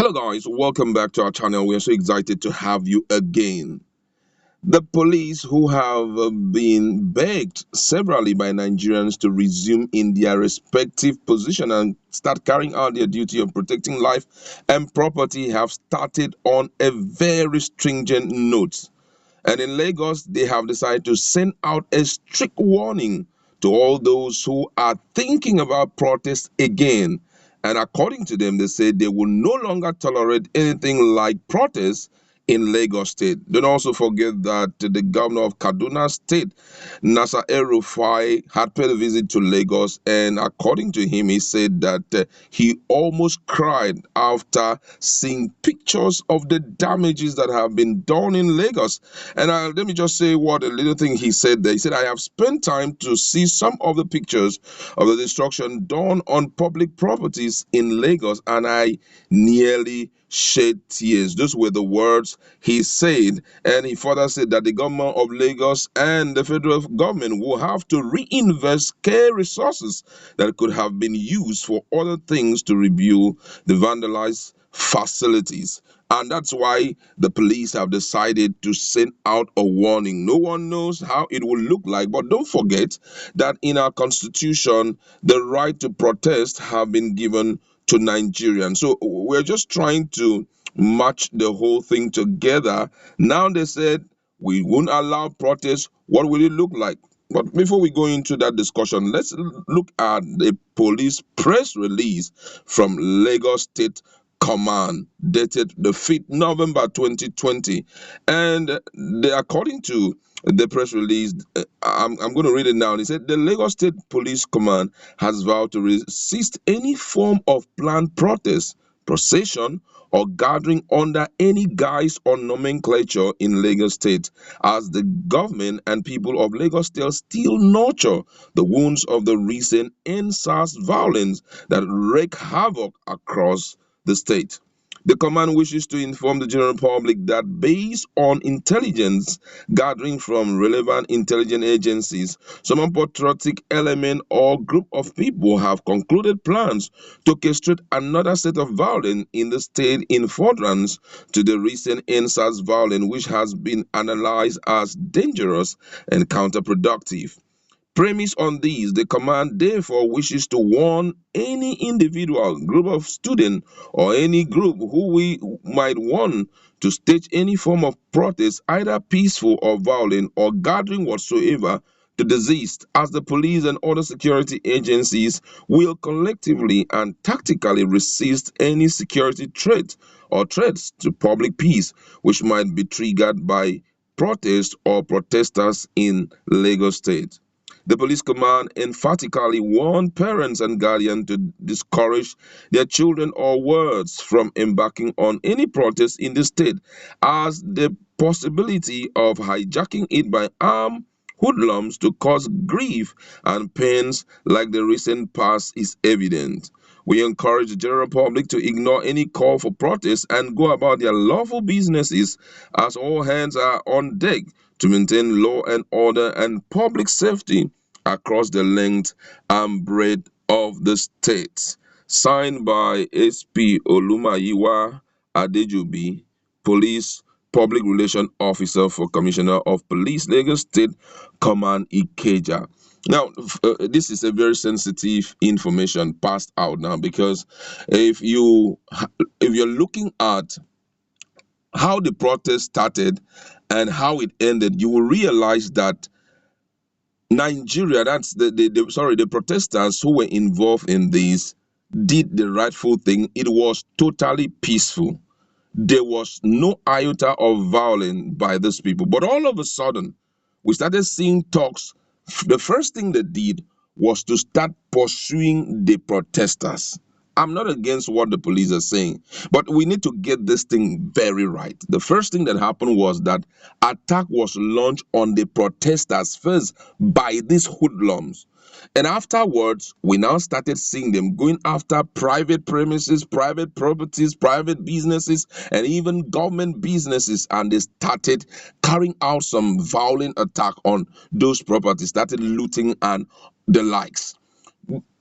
Hello guys, welcome back to our channel. We are so excited to have you again. The police who have been begged severally by Nigerians to resume in their respective position and start carrying out their duty of protecting life and property have started on a very stringent note. And in Lagos, they have decided to send out a strict warning to all those who are thinking about protest again. And according to them, they say they will no longer tolerate anything like protests in Lagos State. Don't also forget that the governor of Kaduna State, Nasser El-Rufai, had paid a visit to Lagos, and according to him, he said that he almost cried after seeing pictures of the damages that have been done in Lagos. And let me just say what a little thing he said there. He said, I have spent time to see some of the pictures of the destruction done on public properties in Lagos, and I nearly shed tears. Those were the words he said. And he further said that the government of Lagos and the federal government will have to reinvest scarce resources that could have been used for other things to rebuild the vandalized facilities. And that's why the police have decided to send out a warning. No one knows how it will look like, but don't forget that in our constitution, the right to protest have been given to Nigerians. So we're just trying to match the whole thing together. Now they said we won't allow protests. What will it look like? But before we go into that discussion, let's look at the police press release from Lagos State Command dated the 5th November 2020. And according to the press release, I'm going to read it now. It said the Lagos State Police Command has vowed to resist any form of planned protest, procession, or gathering under any guise or nomenclature in Lagos State, as the government and people of Lagos State still nurture the wounds of the recent Endsars violence that wreak havoc across the state. The command wishes to inform the general public that based on intelligence gathering from relevant intelligence agencies, some patriotic element or group of people have concluded plans to orchestrate another set of violence in the state in furtherance to the recent Endsars violence, which has been analyzed as dangerous and counterproductive. Premise on these, the command therefore wishes to warn any individual, group of students, or any group who we might want to stage any form of protest, either peaceful or violent, or gathering whatsoever, to desist, as the police and other security agencies will collectively and tactically resist any security threat or threats to public peace which might be triggered by protests or protesters in Lagos State. The police command emphatically warned parents and guardians to discourage their children or wards from embarking on any protest in the state, as the possibility of hijacking it by armed hoodlums to cause grief and pains like the recent past is evident. We encourage the general public to ignore any call for protest and go about their lawful businesses, as all hands are on deck to maintain law and order and public safety across the length and breadth of the state. Signed by SP Olumayiwa Adejobi, Police Public Relation Officer for Commissioner of Police, Lagos State Command Ikeja. Now, this is a very sensitive information passed out now, because if you're looking at how the protest started and how it ended, you will realize that Nigeria, that's the protesters who were involved in this, did the rightful thing. It was totally peaceful. There was no iota of violence by these people. But all of a sudden, we started seeing talks. The first thing they did was to start pursuing the protesters. I'm not against what the police are saying, but we need to get this thing very right. The first thing that happened was that attack was launched on the protesters first by these hoodlums. And afterwards, we now started seeing them going after private premises, private properties, private businesses, and even government businesses. And they started carrying out some violent attack on those properties, started looting and the likes.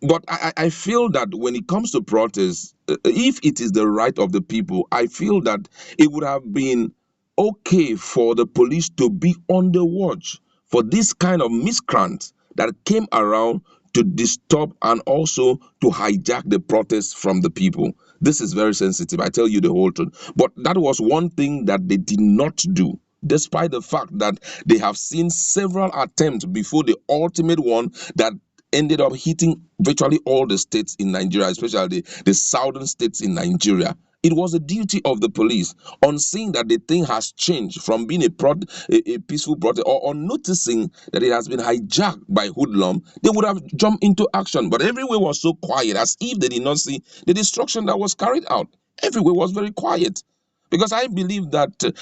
But I feel that when it comes to protests, if it is the right of the people, I feel that it would have been okay for the police to be on the watch for this kind of miscreant that came around to disturb and also to hijack the protests from the people. This is very sensitive. I tell you the whole truth. But that was one thing that they did not do. Despite the fact that they have seen several attempts before the ultimate one that ended up hitting virtually all the states in Nigeria, especially the southern states in Nigeria. It was a duty of the police on seeing that the thing has changed from being a peaceful protest, or on noticing that it has been hijacked by hoodlum. They would have jumped into action, but everywhere was so quiet, as if they did not see the destruction that was carried out. Everywhere was very quiet, because I believe that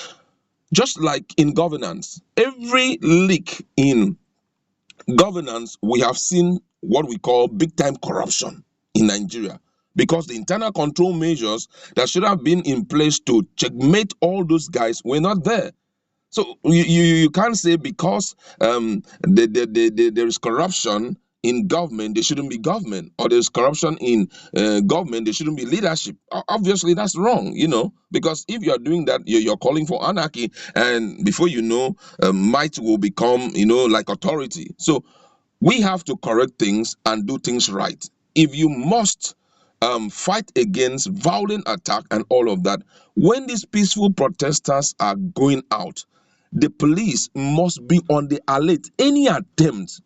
just like in governance, every leak in governance, we have seen what we call big time corruption in Nigeria, because the internal control measures that should have been in place to checkmate all those guys were not there. So you can't say because there is corruption in government, there shouldn't be government, or there's corruption in government, there shouldn't be leadership. Obviously, that's wrong, because if you're doing that, you're calling for anarchy, and before you know, might will become, like authority. So we have to correct things and do things right. If you must fight against violent attack and all of that, when these peaceful protesters are going out, the police must be on the alert. Any attempt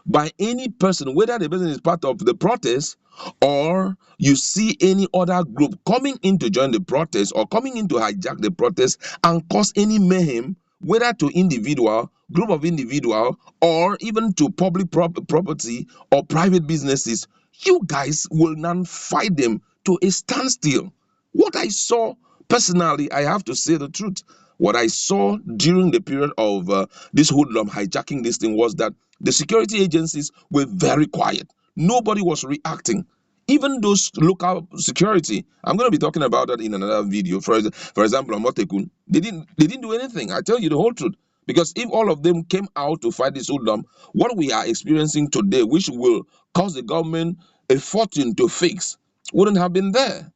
by any person, whether the person is part of the protest or you see any other group coming in to join the protest or coming in to hijack the protest and cause any mayhem, whether to individual, group of individual, or even to public property or private businesses, you guys will not fight them to a standstill. What I saw personally, I have to say the truth. What I saw during the period of this hoodlum hijacking this thing was that the security agencies were very quiet. Nobody was reacting. Even those local security, I'm going to be talking about that in another video. For example, Omotekun, they didn't do anything. I tell you the whole truth. Because if all of them came out to fight this hoodlum, what we are experiencing today, which will cause the government a fortune to fix, wouldn't have been there.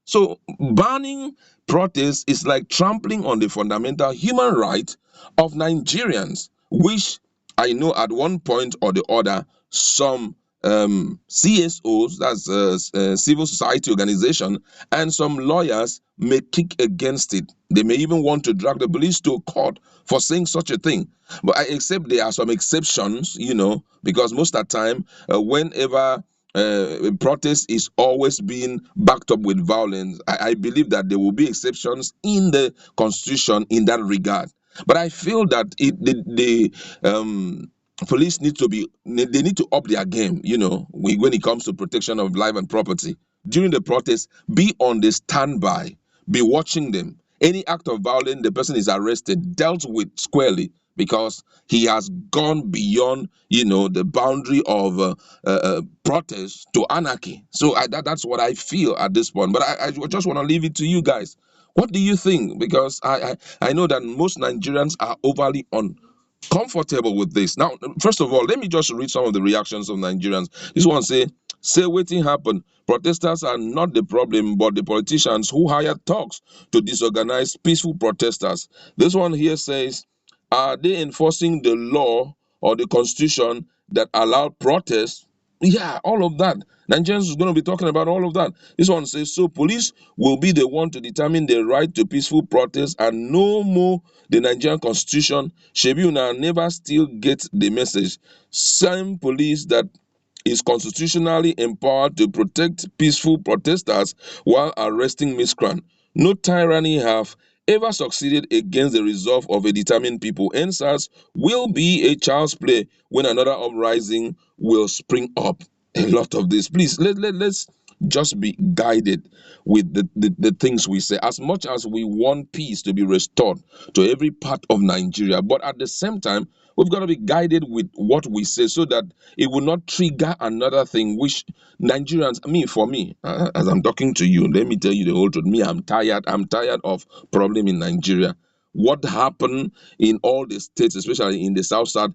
So banning protests is like trampling on the fundamental human right of Nigerians, which I know at one point or the other, some CSOs, that's civil society organization, and some lawyers may kick against it. They may even want to drag the police to court for saying such a thing. But I accept there are some exceptions, because most of the time, whenever protest is always being backed up with violence, I believe that there will be exceptions in the constitution in that regard. But I feel that the police they need to up their game, when it comes to protection of life and property. During the protest, be on the standby, be watching them. Any act of violence, the person is arrested, dealt with squarely, because he has gone beyond, the boundary of protest to anarchy. So that's what I feel at this point. But I just want to leave it to you guys. What do you think? Because I know that most Nigerians are overly uncomfortable with this. Now, first of all, let me just read some of the reactions of Nigerians. This one say waiting happen. Protesters are not the problem, but the politicians who hired thugs to disorganize peaceful protesters. This one here says, are they enforcing the law or the constitution that allowed protests? Yeah, all of that. Nigerians is going to be talking about all of that. This one says, so police will be the one to determine the right to peaceful protest and no more the Nigerian constitution. Shebiuna never still get the message. Same police that is constitutionally empowered to protect peaceful protesters while arresting miscreants. No tyranny have ever succeeded against the resolve of a determined people. Endsars will be a child's play when another uprising will spring up. A lot of this. Please, let's just be guided with the things we say. As much as we want peace to be restored to every part of Nigeria, but at the same time, we've got to be guided with what we say so that it will not trigger another thing which Nigerians, for me, as I'm talking to you, let me tell you the whole truth. Me, I'm tired. I'm tired of problem in Nigeria. What happened in all the states, especially in the South South,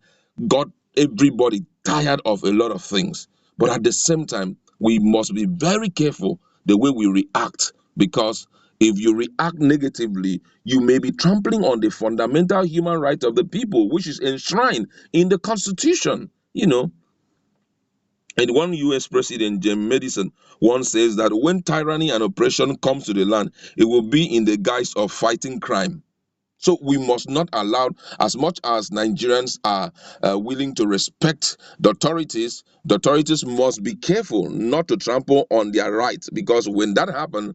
got everybody tired of a lot of things. But at the same time, we must be very careful the way we react, because if you react negatively, you may be trampling on the fundamental human right of the people, which is enshrined in the Constitution. And one US President, James Madison, once says that when tyranny and oppression comes to the land, it will be in the guise of fighting crime. So we must not allow, as much as Nigerians are willing to respect the authorities must be careful not to trample on their rights, because when that happens,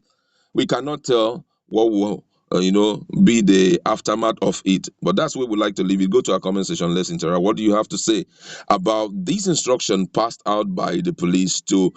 we cannot tell what will be the aftermath of it. But that's where we like to leave it. Go to our comment section. Let's interact. What do you have to say about this instruction passed out by the police to